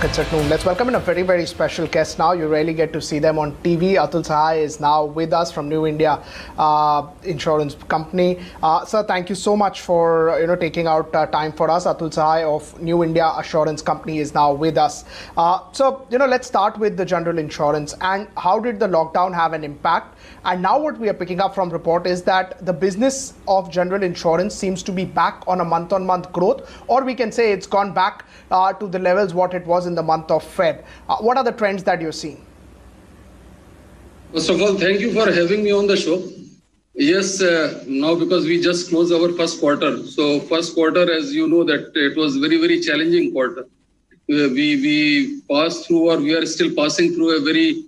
markets at noon. Let's welcome in a very, very special guest now. You rarely get to see them on TV. Atul Sahai is now with us from New India Insurance Company. Sir, thank you so much for taking out time for us. Atul Sahai of New India Assurance Company is now with us. So let's start with the general insurance and how did the lockdown have an impact? And now what we are picking up from report is that the business of general insurance seems to be back on a month-on-month growth, or we can say it's gone back to the levels what it was in the month of Feb. What are the trends that you're seeing? First of all, thank you for having me on the show. Yes, now because we just closed our first quarter. So first quarter, as you know, that it was very, very challenging quarter. We passed through, or we are still passing through a very,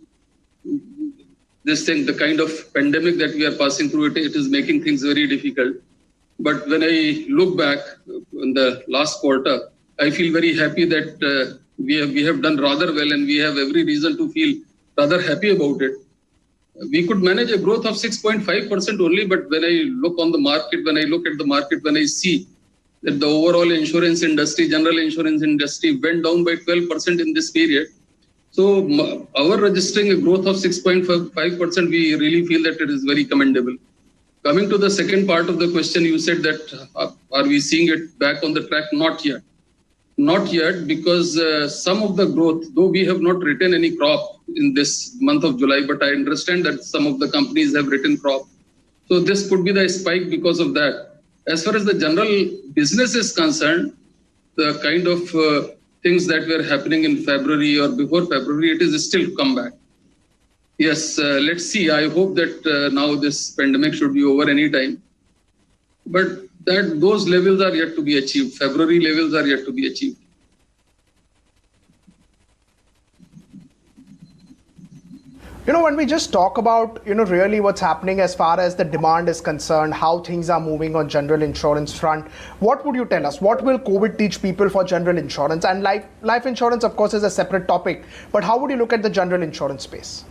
the kind of pandemic that we are passing through, it is making things very difficult. But when I look back in the last quarter, I feel very happy that we have done rather well, and we have every reason to feel rather happy about it. We could manage a growth of 6.5% only, but when I look on the market, when I see that the overall insurance industry, general insurance industry went down by 12% in this period. So our registering a growth of 6.5%, we really feel that it is very commendable. Coming to the second part of the question, you said that are we seeing it back on the track? Not yet. Not yet, because some of the growth, though we have not written any crop in this month of July, but I understand that some of the companies have written crop. So this could be the spike because of that. As far as the general business is concerned, the kind of things that were happening in February or before February, it is still come back. Yes, let's see. I hope that now this pandemic should be over any time. But that those levels are yet to be achieved. February levels are yet to be achieved. When we just talk about, really what's happening as far as the demand is concerned, how things are moving on general insurance front, what would you tell us? What will COVID teach people for general insurance? And life insurance, of course, is a separate topic. But how would you look at the general insurance space?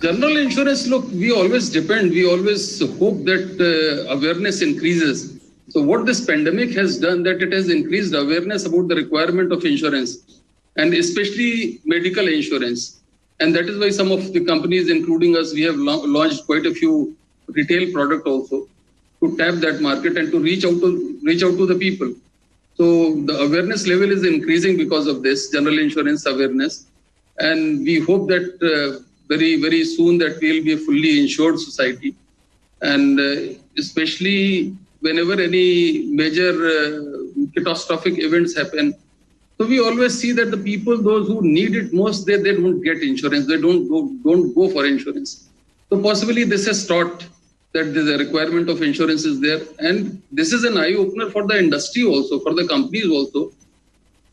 General insurance, look, we always hope that awareness increases. So what this pandemic has done, that it has increased awareness about the requirement of insurance, and especially medical insurance. And that is why some of the companies, including us, we have launched quite a few retail product also to tap that market and to reach out to the people. So the awareness level is increasing because of this general insurance awareness. And we hope that very, very soon that we'll be a fully insured society. And especially whenever any major catastrophic events happen, so we always see that the people, those who need it most, they don't get insurance. They don't go for insurance. So possibly this has taught that the requirement of insurance is there. And this is an eye-opener for the industry also, for the companies also.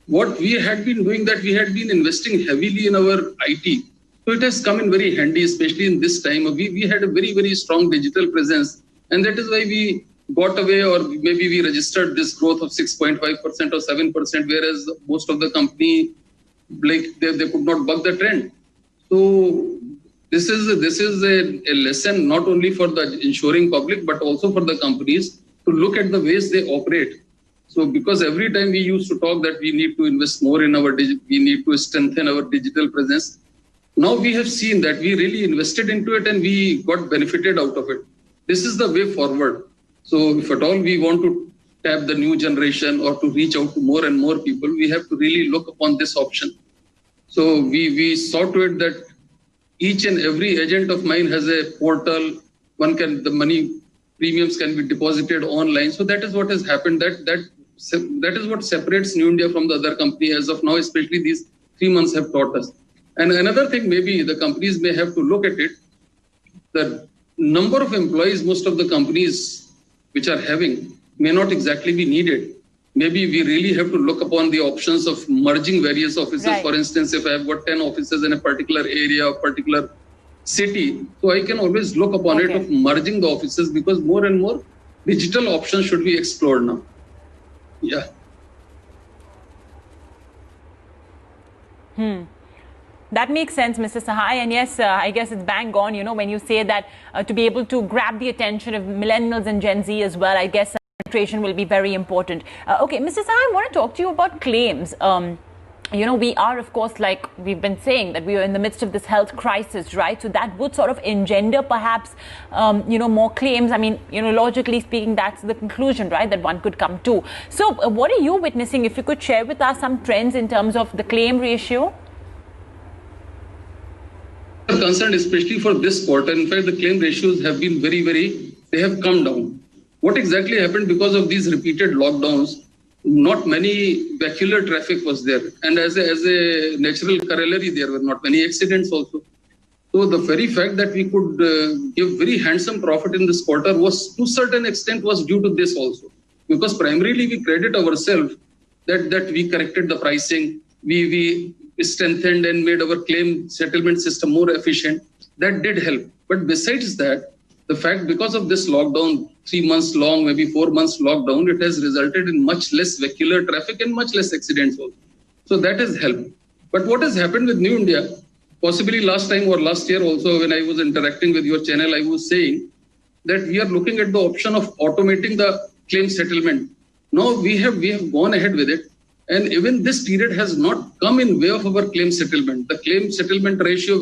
What we had been doing, that we had been investing heavily in our IT. So it has come in very handy, especially in this time. We had a very, very strong digital presence. And that is why we got away, or maybe we registered this growth of 6.5% or 7%, whereas most of the company, like they could not buck the trend. So this is a lesson not only for the insuring public, but also for the companies to look at the ways they operate. So because every time we used to talk that we need to invest more in we need to strengthen our digital presence. Now we have seen that we really invested into it and we got benefited out of it. This is the way forward. So if at all we want to tap the new generation or to reach out to more and more people, we have to really look upon this option. So we saw to it that each and every agent of mine has a portal. The money premiums can be deposited online. So that is what has happened. That is what separates New India from the other company as of now, especially these 3 months have taught us. And another thing, maybe the companies may have to look at it, the number of employees most of the companies which are having may not exactly be needed. Maybe we really have to look upon the options of merging various offices. Right. For instance, if I have got 10 offices in a particular area, or particular city, so I can always look upon it of merging the offices, because more and more digital options should be explored now. Yeah. That makes sense, Mr. Sahai. And yes, I guess it's bang on, when you say that to be able to grab the attention of millennials and Gen Z as well, I guess penetration will be very important. Okay, Mr. Sahai, I want to talk to you about claims. we are, of course, like we've been saying, that we are in the midst of this health crisis, right? So that would sort of engender perhaps, more claims. I mean, logically speaking, that's the conclusion, right, that one could come to. So what are you witnessing? If you could share with us some trends in terms of the claim ratio? Concerned, especially for this quarter, in fact, the claim ratios have been they have come down. What exactly happened because of these repeated lockdowns? Not many vehicular traffic was there, and as a natural corollary, there were not many accidents also. So the very fact that we could give very handsome profit in this quarter was, to a certain extent, was due to this also, because primarily we credit ourselves that we corrected the pricing, we strengthened and made our claim settlement system more efficient. That did help. But besides that, the fact, because of this lockdown, 3 months long, maybe 4 months lockdown, it has resulted in much less vehicular traffic and much less accidents also. So that has helped. But what has happened with New India, possibly last time or last year also, when I was interacting with your channel, I was saying that we are looking at the option of automating the claim settlement. Now we have gone ahead with it. And even this period has not come in way of our claim settlement. The claim settlement ratio,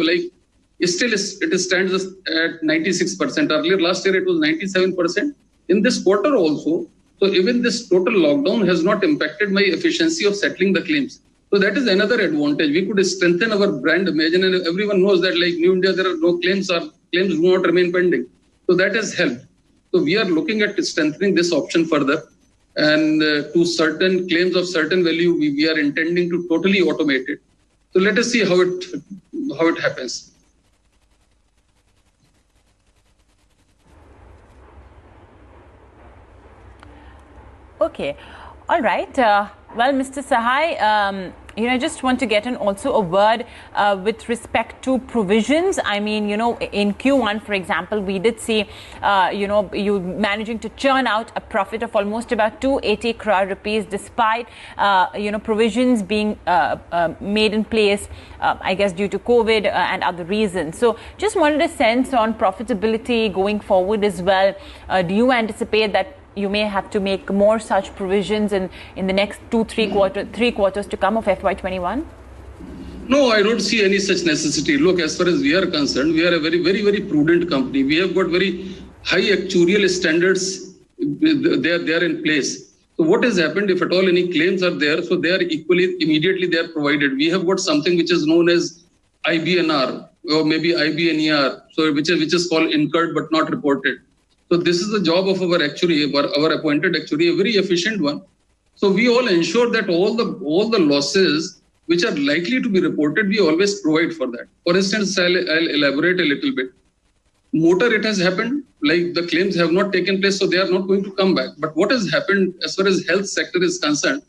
it stands at 96%. Earlier last year it was 97%. In this quarter also, so even this total lockdown has not impacted my efficiency of settling the claims. So that is another advantage. We could strengthen our brand image, and everyone knows that like New India, there are no claims, or claims do not remain pending. So that has helped. So we are looking at strengthening this option further. And to certain claims of certain value, we are intending to totally automate it. So let us see how it happens. Okay. All right. Well, Mr. Sahai, I just want to get in also a word with respect to provisions. I mean, in Q1, for example, we did see, you managing to churn out a profit of almost about 280 crore rupees, despite, provisions being made in place, I guess, due to COVID and other reasons. So just wanted a sense on profitability going forward as well. Do you anticipate that you may have to make more such provisions in the next 3 quarters to come of FY21? No, I don't see any such necessity. Look, as far as we are concerned, we are a very, very, very prudent company. We have got very high actuarial standards. They are in place. So what has happened, if at all any claims are there, so they are immediately they are provided. We have got something which is known as IBNR or maybe IBNER, so which is called incurred but not reported. So this is the job of our actuary, our appointed actuary, a very efficient one. So we all ensure that all the losses which are likely to be reported, we always provide for that. For instance, I'll elaborate a little bit. Motor, it has happened, like the claims have not taken place, so they are not going to come back. But what has happened as far as health sector is concerned,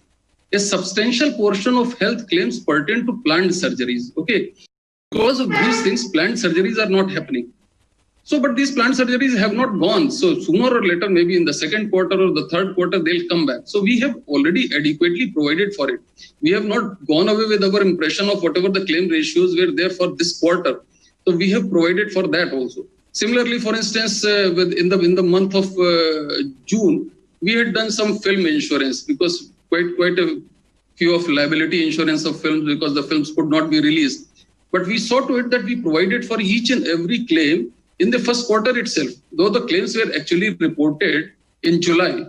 a substantial portion of health claims pertain to planned surgeries. Okay, because of these things, planned surgeries are not happening. So, but these planned surgeries have not gone. So sooner or later, maybe in the second quarter or the third quarter, they'll come back. So we have already adequately provided for it. We have not gone away with our impression of whatever the claim ratios were there for this quarter. So we have provided for that also. Similarly, for instance, in the month of June, we had done some film insurance because quite a few of liability insurance of films because the films could not be released. But we saw to it that we provided for each and every claim in the first quarter itself, though the claims were actually reported in July.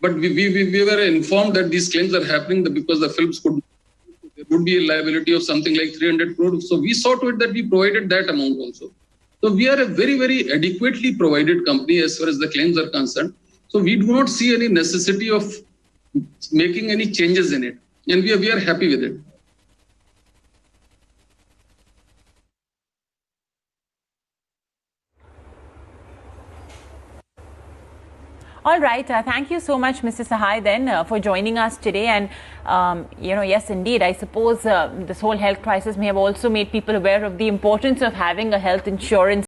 But we were informed that these claims are happening because the films there would be a liability of something like 300 crores. So we saw to it that we provided that amount also. So we are a very, very adequately provided company as far as the claims are concerned. So we do not see any necessity of making any changes in it. And we are happy with it. All right. Thank you so much, Mr. Sahai, then, for joining us today. And, yes, indeed, I suppose this whole health crisis may have also made people aware of the importance of having a health insurance